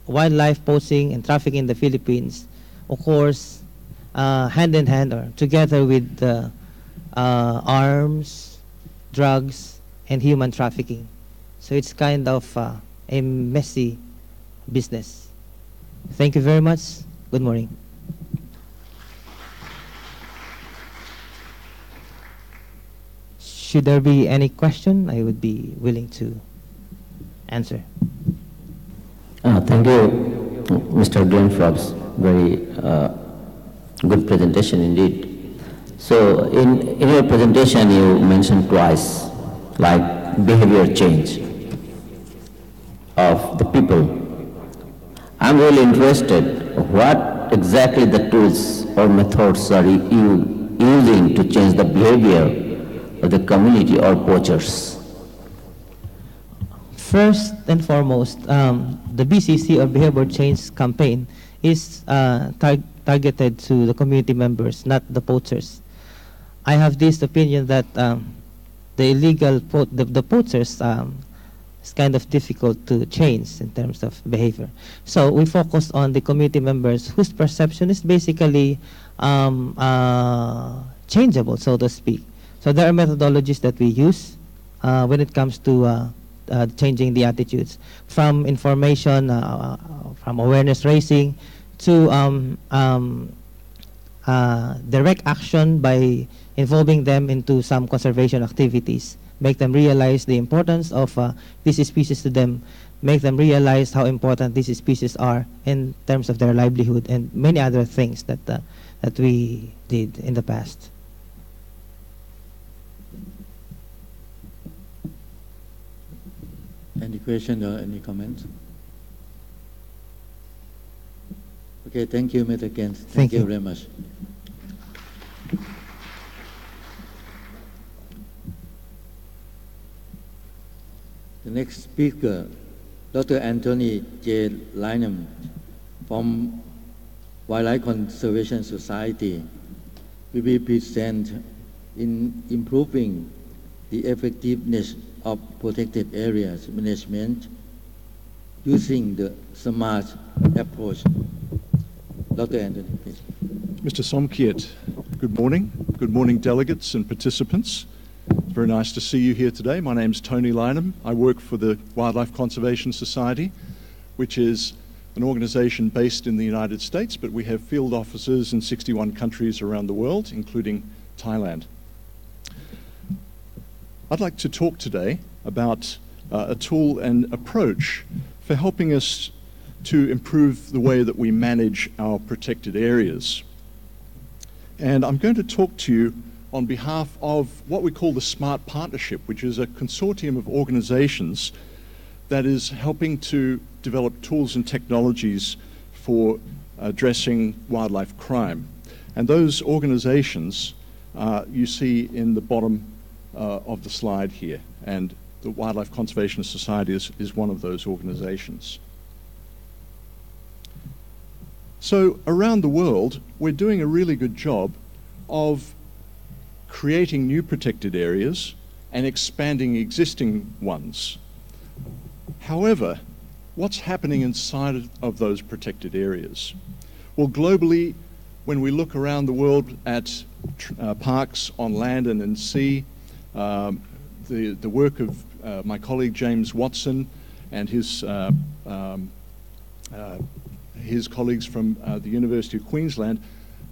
wildlife poaching and trafficking in the Philippines occurs hand in hand or together with arms, drugs, and human trafficking. So it's kind of a messy business. Thank you very much. Good morning. Should there be any question, I would be willing to answer. Thank you, Mr. Glenn Forbes. Very good presentation indeed. So in your presentation, you mentioned twice, like behavior change of the people. I'm really interested what exactly the tools or methods are you using to change the behavior of the community or poachers? First and foremost, the BCC or Behavior Change Campaign is targeted to the community members, not the poachers. I have this opinion that the poachers is kind of difficult to change in terms of behavior. So we focus on the community members whose perception is basically changeable, so to speak. So there are methodologies that we use when it comes to changing the attitudes, from information, from awareness raising, to direct action by involving them into some conservation activities, make them realize the importance of these species to them, make them realize how important these species are in terms of their livelihood, and many other things that we did in the past. Any question or any comments? Okay, thank you, Mr. Kent. Thank you very much. The next speaker, Dr. Anthony J. Lynham from Wildlife Conservation Society, will be present in improving the effectiveness of protected areas management using the SMART approach. Dr. Anthony, please. Mr. Somkiat, good morning. Good morning, delegates and participants. It's very nice to see you here today. My name's Tony Lynham. I work for the Wildlife Conservation Society, which is an organization based in the United States, but we have field offices in 61 countries around the world, including Thailand. I'd like to talk today about a tool and approach for helping us to improve the way that we manage our protected areas. And I'm going to talk to you on behalf of what we call the SMART Partnership, which is a consortium of organizations that is helping to develop tools and technologies for addressing wildlife crime. And those organizations you see in the bottom of the slide here, and the Wildlife Conservation Society is one of those organizations. So around the world, we're doing a really good job of creating new protected areas and expanding existing ones. However, what's happening inside of those protected areas? Well, globally, when we look around the world at parks on land and in sea, the work of my colleague James Watson and his colleagues from the University of Queensland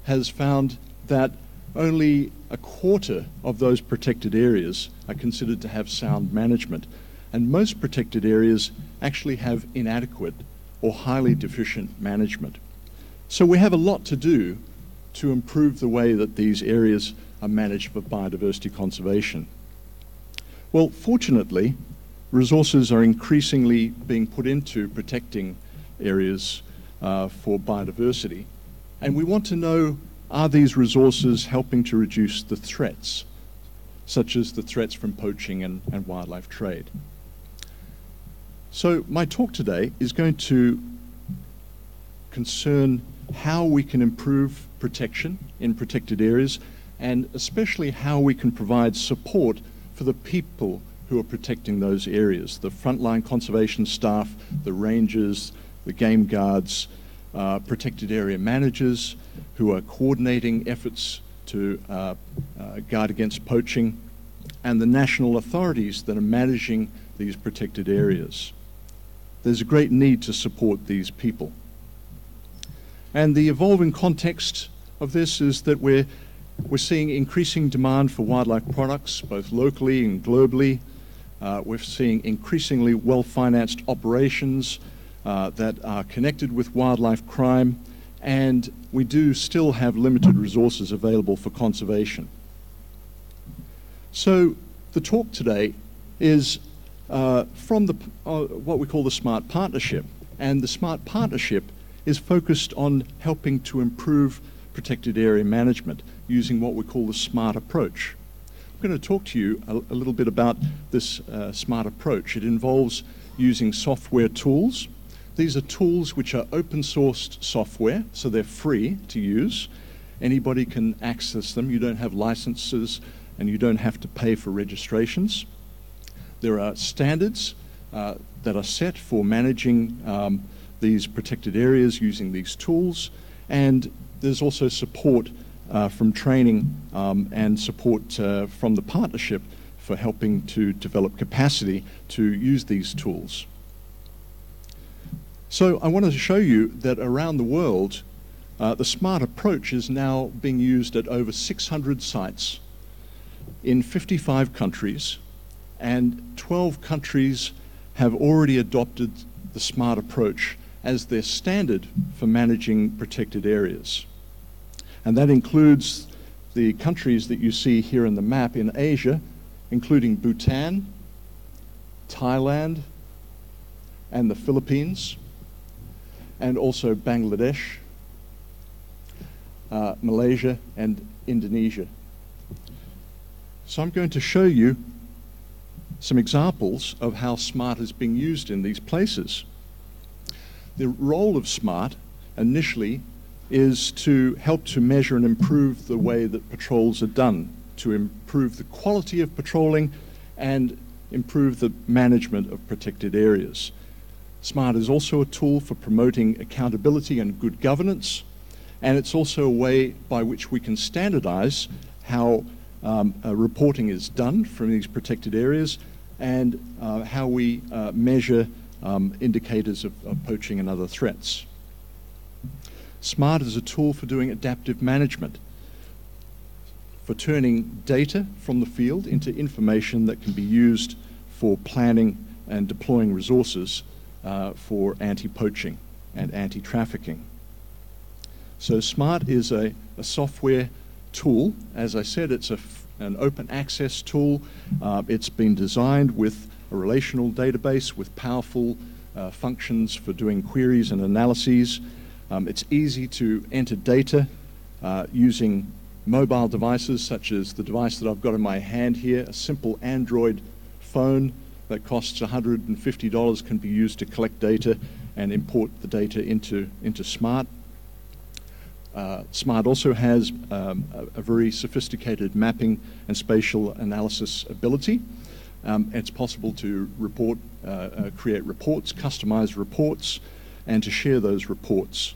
has found that only a quarter of those protected areas are considered to have sound management, and most protected areas actually have inadequate or highly deficient management. So we have a lot to do to improve the way that these areas are managed for biodiversity conservation. Well, fortunately, resources are increasingly being put into protecting areas for biodiversity. And we want to know, are these resources helping to reduce the threats, such as the threats from poaching and wildlife trade? So my talk today is going to concern how we can improve protection in protected areas, and especially how we can provide support for the people who are protecting those areas, the frontline conservation staff, the rangers, the game guards, protected area managers who are coordinating efforts to guard against poaching, and the national authorities that are managing these protected areas. There's a great need to support these people. And the evolving context of this is that we're seeing increasing demand for wildlife products, both locally and globally. We're seeing increasingly well-financed operations that are connected with wildlife crime, and we do still have limited resources available for conservation. So the talk today is from what we call the Smart Partnership, and the Smart Partnership is focused on helping to improve protected area management using what we call the SMART approach. I'm going to talk to you a little bit about this SMART approach. It involves using software tools. These are tools which are open sourced software, so they're free to use. Anybody can access them. You don't have licenses and you don't have to pay for registrations. There are standards that are set for managing these protected areas using these tools, and there's also support from training and support from the partnership for helping to develop capacity to use these tools. So I wanted to show you that around the world, the SMART approach is now being used at over 600 sites in 55 countries, and 12 countries have already adopted the SMART approach as their standard for managing protected areas. And that includes the countries that you see here in the map in Asia, including Bhutan, Thailand, and the Philippines, and also Bangladesh, Malaysia, and Indonesia. So I'm going to show you some examples of how SMART is being used in these places. The role of SMART initially is to help to measure and improve the way that patrols are done, to improve the quality of patrolling and improve the management of protected areas. SMART is also a tool for promoting accountability and good governance, and it's also a way by which we can standardize how reporting is done from these protected areas and how we measure indicators of poaching and other threats. SMART is a tool for doing adaptive management, for turning data from the field into information that can be used for planning and deploying resources for anti-poaching and anti-trafficking. So SMART is a software tool. As I said, it's an open access tool. It's been designed with a relational database with powerful functions for doing queries and analyses. It's easy to enter data using mobile devices such as the device that I've got in my hand here, a simple Android phone that costs $150 can be used to collect data and import the data into SMART. SMART also has a very sophisticated mapping and spatial analysis ability. It's possible to create reports, customized reports, and to share those reports.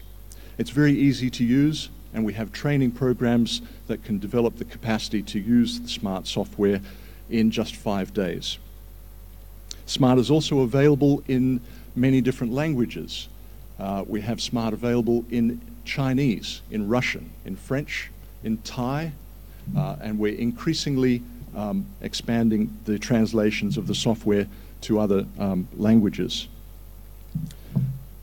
It's very easy to use, and we have training programs that can develop the capacity to use the SMART software in just 5 days. SMART is also available in many different languages. We have SMART available in Chinese, in Russian, in French, in Thai, and we're increasingly expanding the translations of the software to other languages.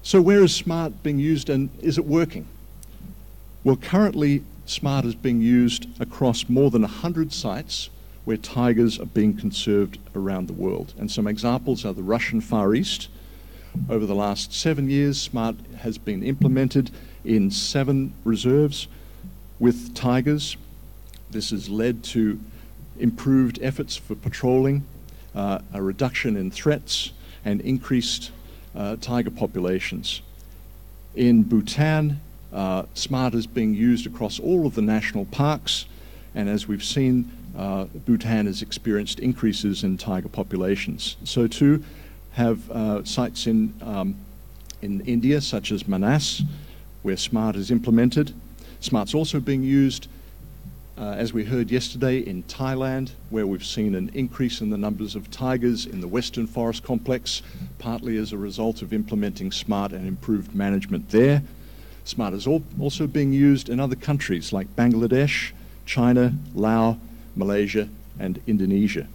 So where is SMART being used, and is it working? Well, currently SMART is being used across more than 100 sites where tigers are being conserved around the world. And some examples are the Russian Far East. Over the last 7 years, SMART has been implemented in 7 reserves with tigers. This has led to improved efforts for patrolling, a reduction in threats, and increased tiger populations. In Bhutan, SMART is being used across all of the national parks, and as we've seen, Bhutan has experienced increases in tiger populations. So too have sites in India, such as Manas, where SMART is implemented. SMART's also being used, as we heard yesterday, in Thailand, where we've seen an increase in the numbers of tigers in the Western Forest Complex, partly as a result of implementing SMART and improved management there. SMART is also being used in other countries like Bangladesh, China, Laos, Malaysia, and Indonesia.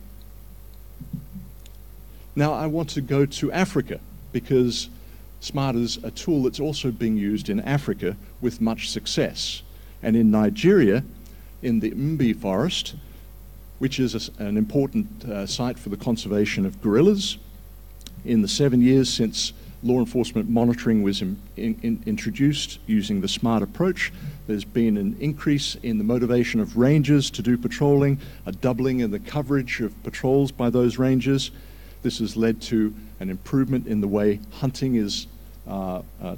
Now I want to go to Africa, because SMART is a tool that's also being used in Africa with much success. And in Nigeria, in the Mbi forest, which is an important site for the conservation of gorillas, in the 7 years since law enforcement monitoring was introduced using the SMART approach, there's been an increase in the motivation of rangers to do patrolling, a doubling in the coverage of patrols by those rangers. This has led to an improvement in the way hunting is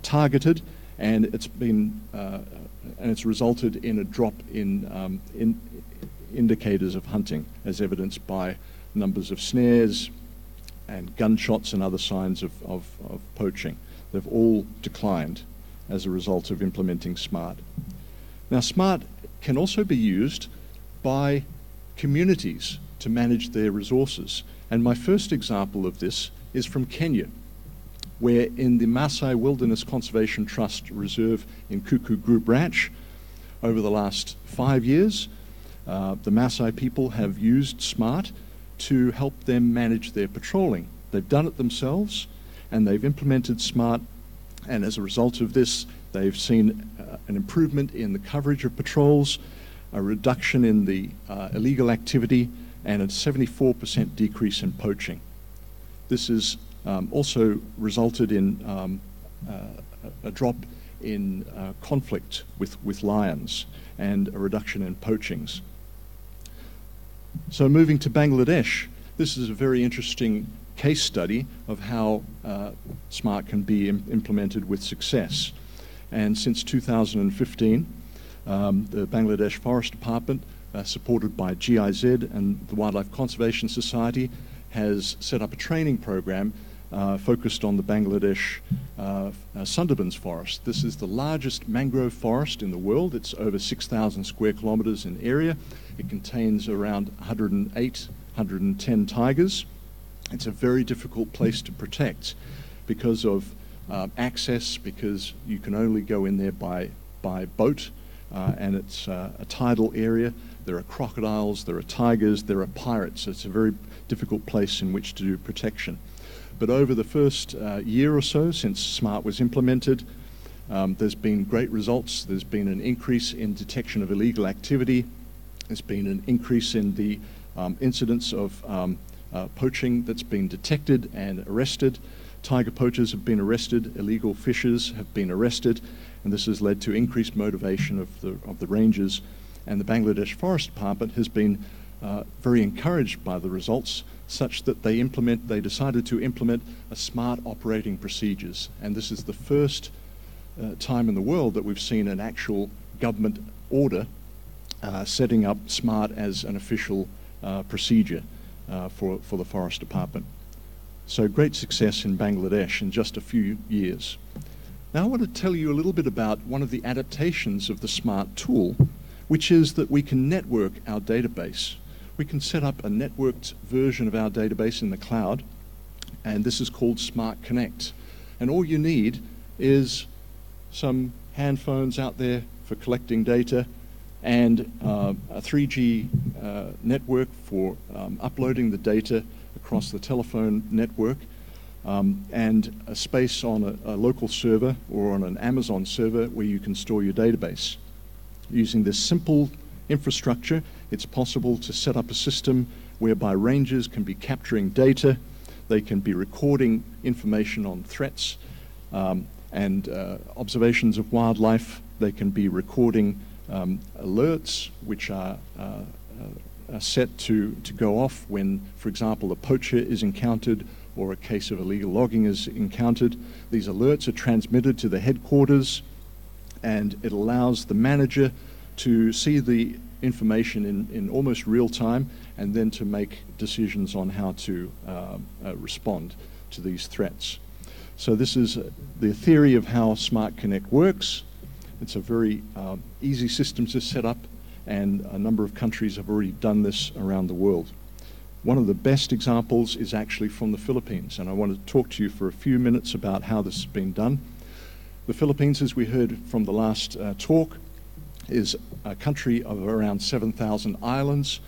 targeted, and it's resulted in a drop in indicators of hunting, as evidenced by numbers of snares and gunshots and other signs of poaching. They've all declined as a result of implementing SMART. Now, SMART can also be used by communities to manage their resources. And my first example of this is from Kenya, where in the Maasai Wilderness Conservation Trust Reserve in Kuku Group Ranch, over the last 5 years, the Maasai people have used SMART to help them manage their patrolling. They've done it themselves, and they've implemented SMART, and as a result of this, they've seen an improvement in the coverage of patrols, a reduction in the illegal activity, and a 74% decrease in poaching. This has also resulted in a drop in conflict with lions and a reduction in poachings. So moving to Bangladesh, this is a very interesting case study of how SMART can be implemented with success. And since 2015, the Bangladesh Forest Department, supported by GIZ and the Wildlife Conservation Society, has set up a training program focused on the Bangladesh Sundarbans forest. This is the largest mangrove forest in the world. It's over 6,000 square kilometers in area. It contains around 108, 110 tigers. It's a very difficult place to protect because of access, because you can only go in there by boat, and it's a tidal area. There are crocodiles, there are tigers, there are pirates. It's a very difficult place in which to do protection. But over the first year or so since SMART was implemented, there's been great results. There's been an increase in detection of illegal activity. There's been an increase in the incidence of poaching that's been detected and arrested. Tiger poachers have been arrested, illegal fishers have been arrested, and this has led to increased motivation of the rangers. And the Bangladesh Forest Department has been very encouraged by the results, such that they decided to implement a SMART operating procedures. And this is the first time in the world that we've seen an actual government order setting up SMART as an official procedure for the Forest Department. So great success in Bangladesh in just a few years. Now I want to tell you a little bit about one of the adaptations of the SMART tool, which is that we can network our database. We can set up a networked version of our database in the cloud, and this is called Smart Connect. And all you need is some handphones out there for collecting data, and a 3G network for uploading the data across the telephone network, and a space on a local server or on an Amazon server where you can store your database. Using this simple infrastructure, it's possible to set up a system whereby rangers can be capturing data, they can be recording information on threats and observations of wildlife, they can be recording alerts which are set to go off when, for example, a poacher is encountered or a case of illegal logging is encountered. These alerts are transmitted to the headquarters, and it allows the manager to see the information in almost real time and then to make decisions on how to respond to these threats. So this is the theory of how Smart Connect works. It's a very easy system to set up, and a number of countries have already done this around the world. One of the best examples is actually from the Philippines, and I want to talk to you for a few minutes about how this has been done. The Philippines, as we heard from the last talk, is a country of around 7,000 islands.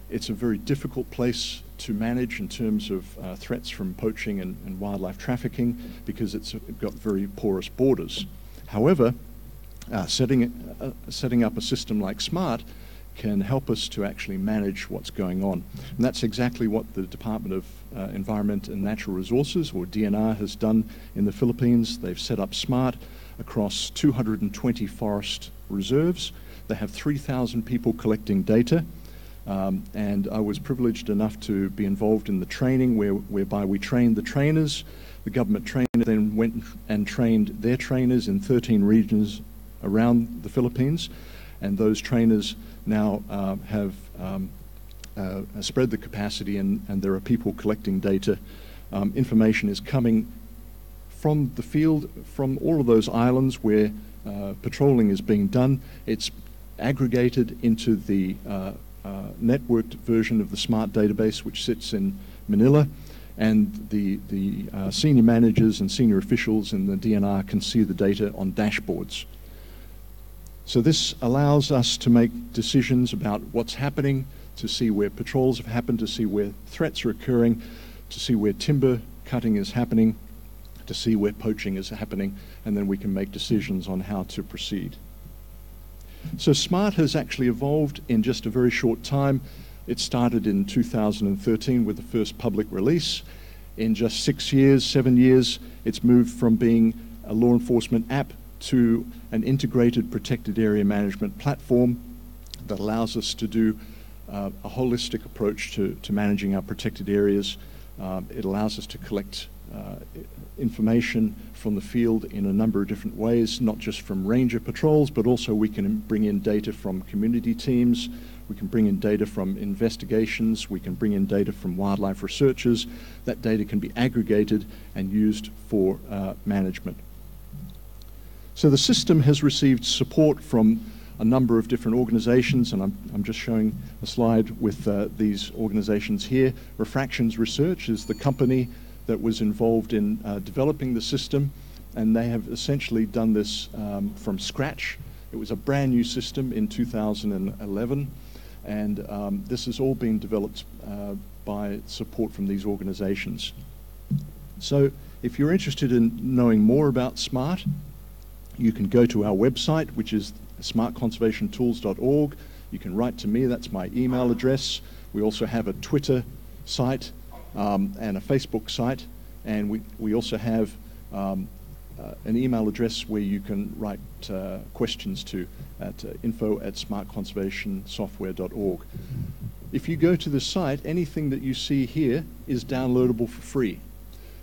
It's a very difficult place to manage in terms of threats from poaching and wildlife trafficking because it's got very porous borders. However, setting up a system like SMART can help us to actually manage what's going on. And that's exactly what the Department of Environment and Natural Resources, or DNR, has done in the Philippines. They've set up SMART across 220 forest reserves. They have 3,000 people collecting data. And I was privileged enough to be involved in the training whereby we trained the trainers. The government trainer then went and trained their trainers in 13 regions around the Philippines. And those trainers now have spread the capacity, and there are people collecting data. Information is coming from the field, from all of those islands where patrolling is being done. It's aggregated into the networked version of the SMART database, which sits in Manila, and the senior managers and senior officials in the DNR can see the data on dashboards. So this allows us to make decisions about what's happening, to see where patrols have happened, to see where threats are occurring, to see where timber cutting is happening, to see where poaching is happening, and then we can make decisions on how to proceed. So SMART has actually evolved in just a very short time. It started in 2013 with the first public release. In just 6 years, 7 years, it's moved from being a law enforcement app to an integrated protected area management platform that allows us to do a holistic approach to managing our protected areas. It allows us to collect information from the field in a number of different ways, not just from ranger patrols, but also we can bring in data from community teams, we can bring in data from investigations, we can bring in data from wildlife researchers. That data can be aggregated and used for management. So the system has received support from a number of different organizations, and I'm just showing a slide with these organizations here. Refractions Research is the company that was involved in developing the system, and they have essentially done this from scratch. It was a brand new system in 2011, and this has all been developed by support from these organizations. So if you're interested in knowing more about SMART, you can go to our website, which is smartconservationtools.org. You can write to me, that's my email address. We also have a Twitter site and a Facebook site, and we also have an email address where you can write questions to at info@smartconservationsoftware.org. If you go to the site, anything that you see here is downloadable for free.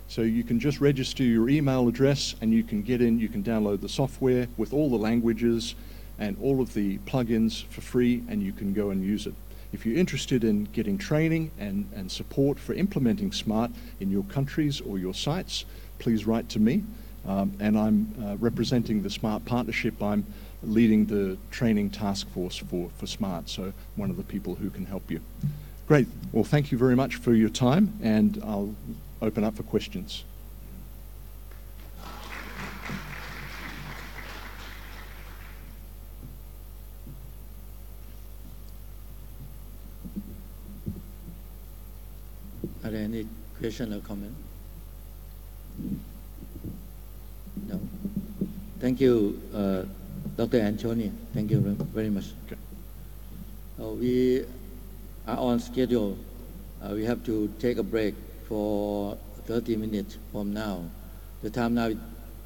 So you can just register your email address and you can get in, you can download the software with all the languages and all of the plugins for free, and you can go and use it. If you're interested in getting training and support for implementing SMART in your countries or your sites, please write to me. And I'm representing the SMART partnership. I'm leading the training task force for SMART, so one of the people who can help you. Great. Well, thank you very much for your time, and I'll open up for questions. Are there any question or comment? No. Thank you, Dr. Antonio. Thank you very much. Okay. We are on schedule. We have to take a break for 30 minutes from now. The time now is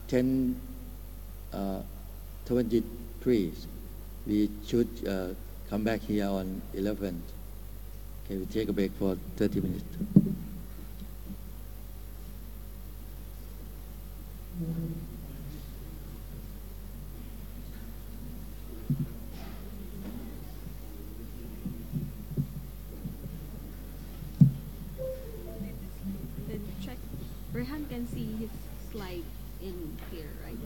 10:23. We should come back here on 11. Okay, we take a break for 30 minutes. Then check. Rehan can see his slide in here, right?